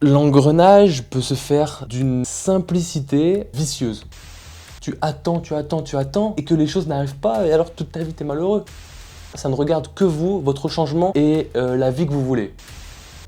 L'engrenage peut se faire d'une simplicité vicieuse. Tu attends, et que les choses n'arrivent pas, et alors toute ta vie t'es malheureux. Ça ne regarde que vous, votre changement et la vie que vous voulez.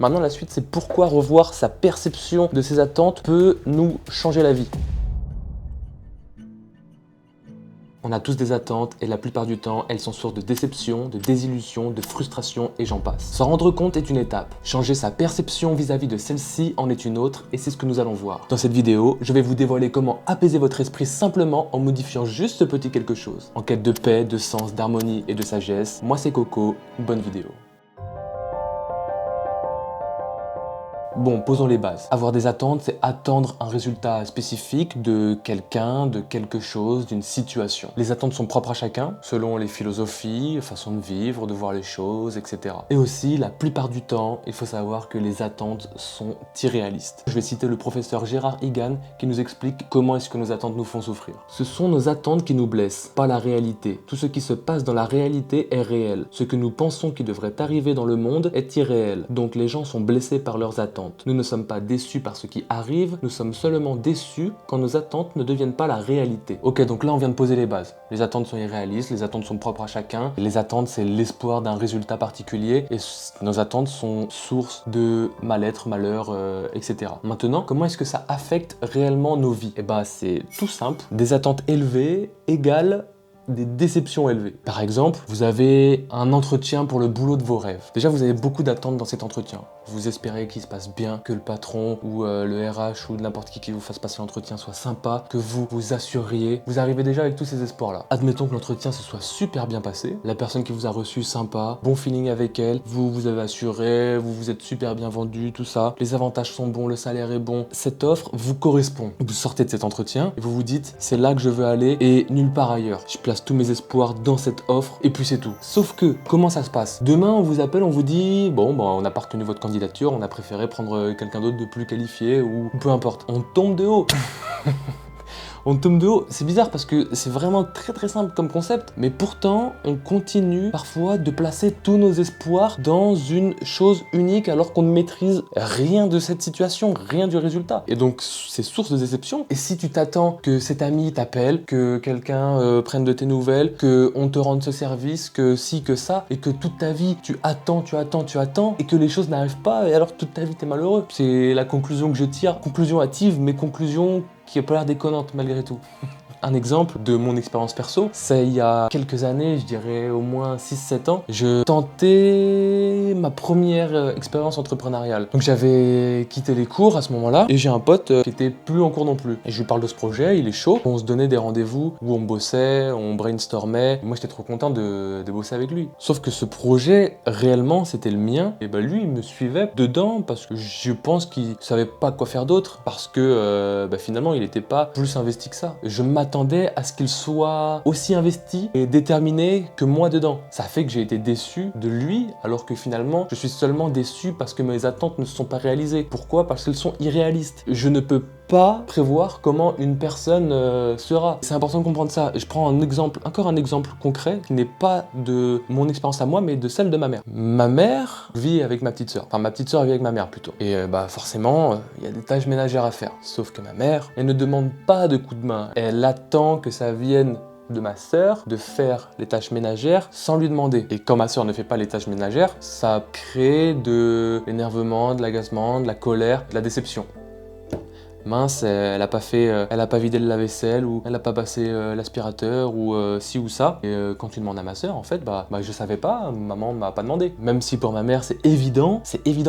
Maintenant, la suite, c'est pourquoi revoir sa perception de ses attentes peut nous changer la vie. On a tous des attentes et la plupart du temps, elles sont source de déception, de désillusion, de frustration et j'en passe. S'en rendre compte est une étape. Changer sa perception vis-à-vis de celle-ci en est une autre et c'est ce que nous allons voir. Dans cette vidéo, je vais vous dévoiler comment apaiser votre esprit simplement en modifiant juste ce petit quelque chose. En quête de paix, de sens, d'harmonie et de sagesse, moi c'est Coco, bonne vidéo. Bon, posons les bases. Avoir des attentes, c'est attendre un résultat spécifique de quelqu'un, de quelque chose, d'une situation. Les attentes sont propres à chacun, selon les philosophies, façons de vivre, de voir les choses, etc. Et aussi, la plupart du temps, il faut savoir que les attentes sont irréalistes. Je vais citer le professeur Gérard Egan qui nous explique comment est-ce que nos attentes nous font souffrir. Ce sont nos attentes qui nous blessent, pas la réalité. Tout ce qui se passe dans la réalité est réel. Ce que nous pensons qui devrait arriver dans le monde est irréel. Donc les gens sont blessés par leurs attentes. Nous ne sommes pas déçus par ce qui arrive, nous sommes seulement déçus quand nos attentes ne deviennent pas la réalité. Ok, donc là on vient de poser les bases. Les attentes sont irréalistes, les attentes sont propres à chacun. Les attentes, c'est l'espoir d'un résultat particulier et nos attentes sont source de mal-être, malheur, etc. Maintenant, comment est-ce que ça affecte réellement nos vies? Eh ben, c'est tout simple. Des attentes élevées égale des déceptions élevées. Par exemple, vous avez un entretien pour le boulot de vos rêves. Déjà, vous avez beaucoup d'attentes dans cet entretien. Vous espérez qu'il se passe bien, que le patron ou le RH ou n'importe qui vous fasse passer l'entretien soit sympa, que vous vous assuriez. Vous arrivez déjà avec tous ces espoirs-là. Admettons que l'entretien se soit super bien passé. La personne qui vous a reçu sympa, bon feeling avec elle, vous avez assuré, vous vous êtes super bien vendu, tout ça. Les avantages sont bons, le salaire est bon. Cette offre vous correspond. Vous sortez de cet entretien et vous vous dites, c'est là que je veux aller et nulle part ailleurs. Je place tous mes espoirs dans cette offre et puis c'est tout. Sauf que, comment ça se passe? Demain, on vous appelle, on vous dit, bon, on n'a pas retenu votre candidature, on a préféré prendre quelqu'un d'autre de plus qualifié ou peu importe. On tombe de haut. On tombe de haut, c'est bizarre parce que c'est vraiment très simple comme concept, mais pourtant on continue parfois de placer tous nos espoirs dans une chose unique alors qu'on ne maîtrise rien de cette situation, rien du résultat. Et donc c'est source de déception. Et si tu t'attends que cet ami t'appelle, que quelqu'un prenne de tes nouvelles, qu'on te rende ce service, que ci, que ça, et que toute ta vie tu attends, et que les choses n'arrivent pas, et alors toute ta vie t'es malheureux. C'est la conclusion que je tire, conclusion hâtive, mais conclusion qui a pas l'air déconnante malgré tout. Un exemple de mon expérience perso, c'est il y a quelques années, je dirais au moins 6-7 ans, je tentais ma première expérience entrepreneuriale. Donc j'avais quitté les cours à ce moment-là et j'ai un pote qui était plus en cours non plus. Et je lui parle de ce projet, il est chaud. On se donnait des rendez-vous où on bossait, on brainstormait. Moi j'étais trop content de bosser avec lui. Sauf que ce projet, réellement, c'était le mien. Et lui, il me suivait dedans parce que je pense qu'il savait pas quoi faire d'autre. Parce que finalement, il n'était pas plus investi que ça. Je m'attendais à ce qu'il soit aussi investi et déterminé que moi dedans. Ça fait que j'ai été déçu de lui, alors que finalement, je suis seulement déçu parce que mes attentes ne se sont pas réalisées. Pourquoi? Parce qu'elles sont irréalistes. Je ne peux pas prévoir comment une personne sera. C'est important de comprendre ça. Je prends un exemple, encore un exemple concret, qui n'est pas de mon expérience à moi, mais de celle de ma mère. Ma mère vit avec ma petite sœur. Enfin, ma petite sœur vit avec ma mère plutôt. Et forcément, il y a des tâches ménagères à faire. Sauf que ma mère, elle ne demande pas de coup de main. Elle attend que ça vienne de ma sœur de faire les tâches ménagères sans lui demander. Et quand ma sœur ne fait pas les tâches ménagères, ça crée de l'énervement, de l'agacement, de la colère, de la déception. Mince, elle a pas vidé le lave-vaisselle ou elle a pas passé l'aspirateur ou ci ou ça. Et quand tu demandes à ma sœur, en fait, je savais pas, maman m'a pas demandé. Même si pour ma mère c'est évident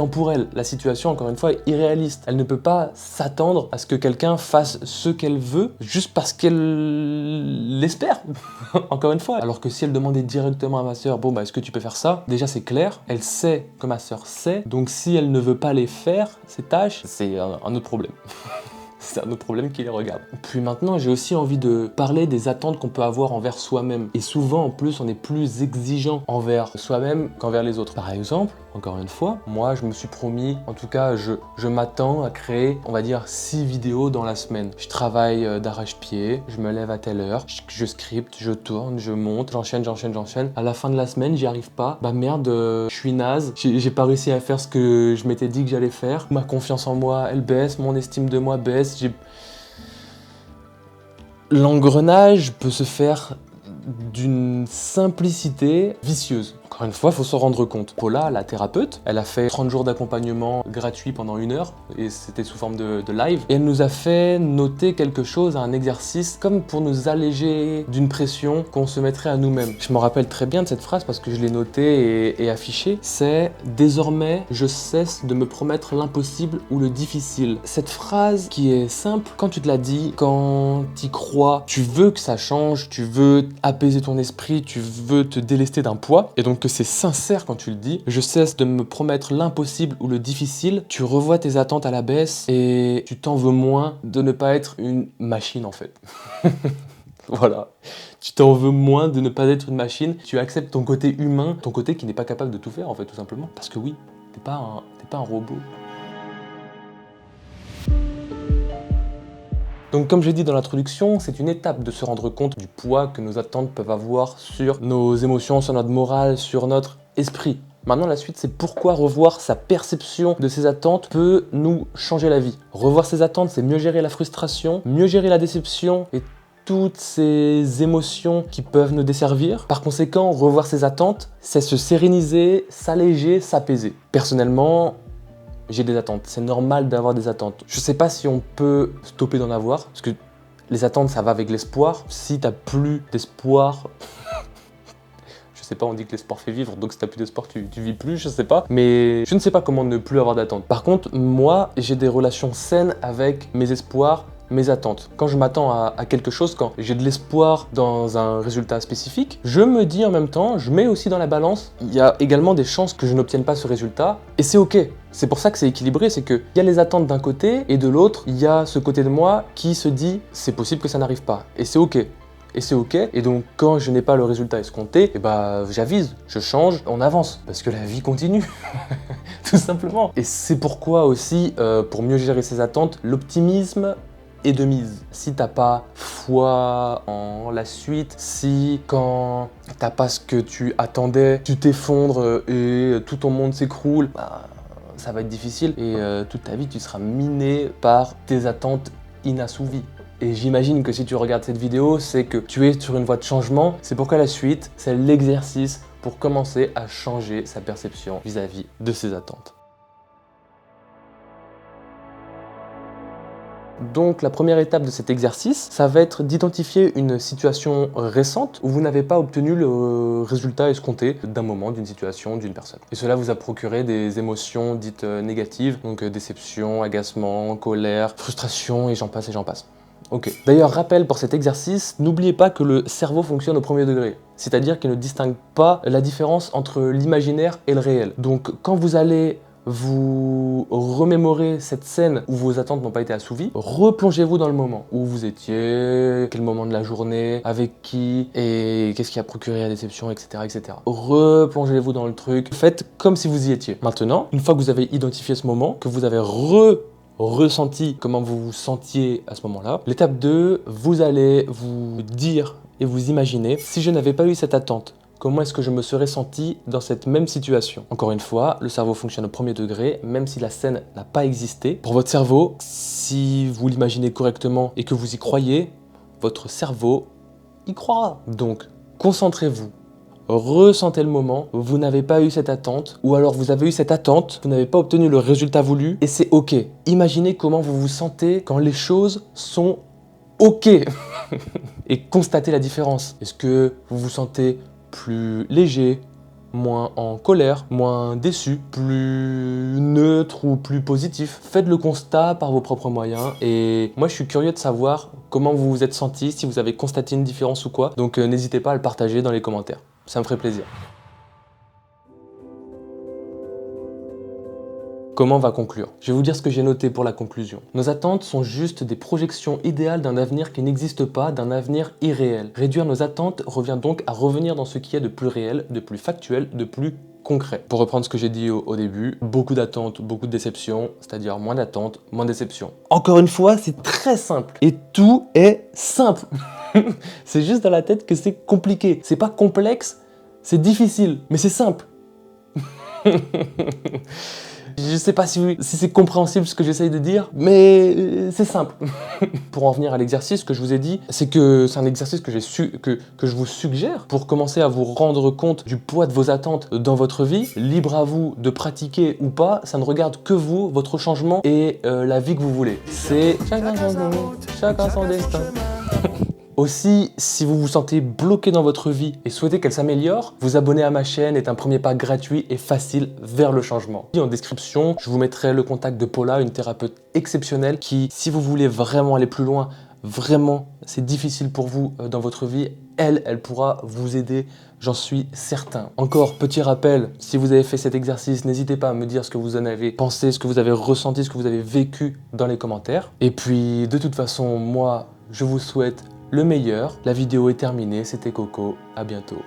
pour elle. La situation, encore une fois, est irréaliste. Elle ne peut pas s'attendre à ce que quelqu'un fasse ce qu'elle veut juste parce qu'elle l'espère. Encore une fois. Alors que si elle demandait directement à ma sœur, est-ce que tu peux faire ça? Déjà c'est clair, elle sait que ma sœur sait. Donc si elle ne veut pas les faire, ces tâches, c'est un autre problème. C'est un autre problème qui les regarde. Puis maintenant, j'ai aussi envie de parler des attentes qu'on peut avoir envers soi-même. Et souvent, en plus, on est plus exigeant envers soi-même qu'envers les autres. Par exemple, Encore une fois, moi je me suis promis, en tout cas je m'attends à créer, on va dire 6 vidéos dans la semaine. Je travaille d'arrache-pied, je me lève à telle heure, je scripte, je tourne, je monte, j'enchaîne. À la fin de la semaine, j'y arrive pas. Bah merde, je suis naze, j'ai pas réussi à faire ce que je m'étais dit que j'allais faire. Ma confiance en moi, elle baisse, mon estime de moi baisse. L'engrenage peut se faire d'une simplicité vicieuse. Encore une fois, il faut se rendre compte. Paula, la thérapeute, elle a fait 30 jours d'accompagnement gratuit pendant 1 heure, et c'était sous forme de live. Et elle nous a fait noter quelque chose, un exercice, comme pour nous alléger d'une pression qu'on se mettrait à nous-mêmes. Je me rappelle très bien de cette phrase parce que je l'ai notée et affichée. C'est « Désormais, je cesse de me promettre l'impossible ou le difficile ». Cette phrase qui est simple, quand tu te la dis, quand tu y crois, tu veux que ça change, tu veux apaiser ton esprit, tu veux te délester d'un poids, et donc que c'est sincère quand tu le dis, je cesse de me promettre l'impossible ou le difficile, tu revois tes attentes à la baisse et tu t'en veux moins de ne pas être une machine en fait. Voilà, tu t'en veux moins de ne pas être une machine, tu acceptes ton côté humain, ton côté qui n'est pas capable de tout faire en fait tout simplement. Parce que oui, t'es pas un robot. Donc comme j'ai dit dans l'introduction, c'est une étape de se rendre compte du poids que nos attentes peuvent avoir sur nos émotions, sur notre morale, sur notre esprit. Maintenant la suite, c'est pourquoi revoir sa perception de ses attentes peut nous changer la vie. Revoir ses attentes, c'est mieux gérer la frustration, mieux gérer la déception et toutes ces émotions qui peuvent nous desservir. Par conséquent, revoir ses attentes, c'est se séréniser, s'alléger, s'apaiser. Personnellement, j'ai des attentes, c'est normal d'avoir des attentes. Je sais pas si on peut stopper d'en avoir, parce que les attentes ça va avec l'espoir. Si t'as plus d'espoir, je sais pas, on dit que l'espoir fait vivre, donc si t'as plus d'espoir tu vis plus, je sais pas. Mais je ne sais pas comment ne plus avoir d'attentes. Par contre, moi j'ai des relations saines avec mes espoirs, mes attentes. Quand je m'attends à quelque chose, quand j'ai de l'espoir dans un résultat spécifique, je me dis en même temps, je mets aussi dans la balance, il y a également des chances que je n'obtienne pas ce résultat, et c'est ok. C'est pour ça que c'est équilibré, c'est qu'il y a les attentes d'un côté, et de l'autre, il y a ce côté de moi qui se dit, c'est possible que ça n'arrive pas, et c'est ok. Et c'est ok, et donc quand je n'ai pas le résultat escompté, et bah j'avise, je change, on avance, parce que la vie continue, tout simplement. Et c'est pourquoi aussi, pour mieux gérer ses attentes, l'optimisme est de mise. Si t'as pas foi en la suite, si quand t'as pas ce que tu attendais, tu t'effondres et tout ton monde s'écroule, bah, ça va être difficile et toute ta vie tu seras miné par tes attentes inassouvies. Et j'imagine que si tu regardes cette vidéo, c'est que tu es sur une voie de changement. C'est pourquoi la suite, c'est l'exercice pour commencer à changer sa perception vis-à-vis de ses attentes. Donc la première étape de cet exercice, ça va être d'identifier une situation récente où vous n'avez pas obtenu le résultat escompté d'un moment, d'une situation, d'une personne. Et cela vous a procuré des émotions dites négatives, donc déception, agacement, colère, frustration et j'en passe et j'en passe. Ok. D'ailleurs, rappel pour cet exercice, n'oubliez pas que le cerveau fonctionne au premier degré. C'est-à-dire qu'il ne distingue pas la différence entre l'imaginaire et le réel. Donc quand vous allez vous remémorez cette scène où vos attentes n'ont pas été assouvies, replongez-vous dans le moment où vous étiez, quel moment de la journée, avec qui, et qu'est-ce qui a procuré la déception, etc. etc. Replongez-vous dans le truc, faites comme si vous y étiez. Maintenant, une fois que vous avez identifié ce moment, que vous avez ressenti comment vous vous sentiez à ce moment-là, l'étape 2, vous allez vous dire et vous imaginer, si je n'avais pas eu cette attente, comment est-ce que je me serais senti dans cette même situation? Encore une fois, le cerveau fonctionne au premier degré, même si la scène n'a pas existé. Pour votre cerveau, si vous l'imaginez correctement et que vous y croyez, votre cerveau y croira. Donc, concentrez-vous. Ressentez le moment, vous n'avez pas eu cette attente, ou alors vous avez eu cette attente, vous n'avez pas obtenu le résultat voulu, et c'est ok. Imaginez comment vous vous sentez quand les choses sont ok. Et constatez la différence. Est-ce que vous vous sentez plus léger, moins en colère, moins déçu, plus neutre ou plus positif? Faites le constat par vos propres moyens et moi je suis curieux de savoir comment vous vous êtes senti, si vous avez constaté une différence ou quoi. Donc n'hésitez pas à le partager dans les commentaires, ça me ferait plaisir. Comment on va conclure? Je vais vous dire ce que j'ai noté pour la conclusion. Nos attentes sont juste des projections idéales d'un avenir qui n'existe pas, d'un avenir irréel. Réduire nos attentes revient donc à revenir dans ce qui est de plus réel, de plus factuel, de plus concret. Pour reprendre ce que j'ai dit au début, beaucoup d'attentes, beaucoup de déceptions, c'est-à-dire moins d'attentes, moins de déceptions. Encore une fois, c'est très simple. Et tout est simple. C'est juste dans la tête que c'est compliqué. C'est pas complexe, c'est difficile, mais c'est simple. Je sais pas si c'est compréhensible ce que j'essaye de dire, mais c'est simple. Pour en venir à l'exercice que je vous ai dit, c'est un exercice que je vous suggère pour commencer à vous rendre compte du poids de vos attentes dans votre vie. Libre à vous de pratiquer ou pas, ça ne regarde que vous, votre changement et la vie que vous voulez. C'est chacun son destin. Aussi, si vous vous sentez bloqué dans votre vie et souhaitez qu'elle s'améliore, vous abonner à ma chaîne est un premier pas gratuit et facile vers le changement. En description, je vous mettrai le contact de Paula, une thérapeute exceptionnelle qui, si vous voulez vraiment aller plus loin, vraiment, c'est difficile pour vous dans votre vie, elle pourra vous aider, j'en suis certain. Encore, petit rappel, si vous avez fait cet exercice, n'hésitez pas à me dire ce que vous en avez pensé, ce que vous avez ressenti, ce que vous avez vécu dans les commentaires. Et puis, de toute façon, moi, je vous souhaite le meilleur. La vidéo est terminée, c'était Coco, à bientôt.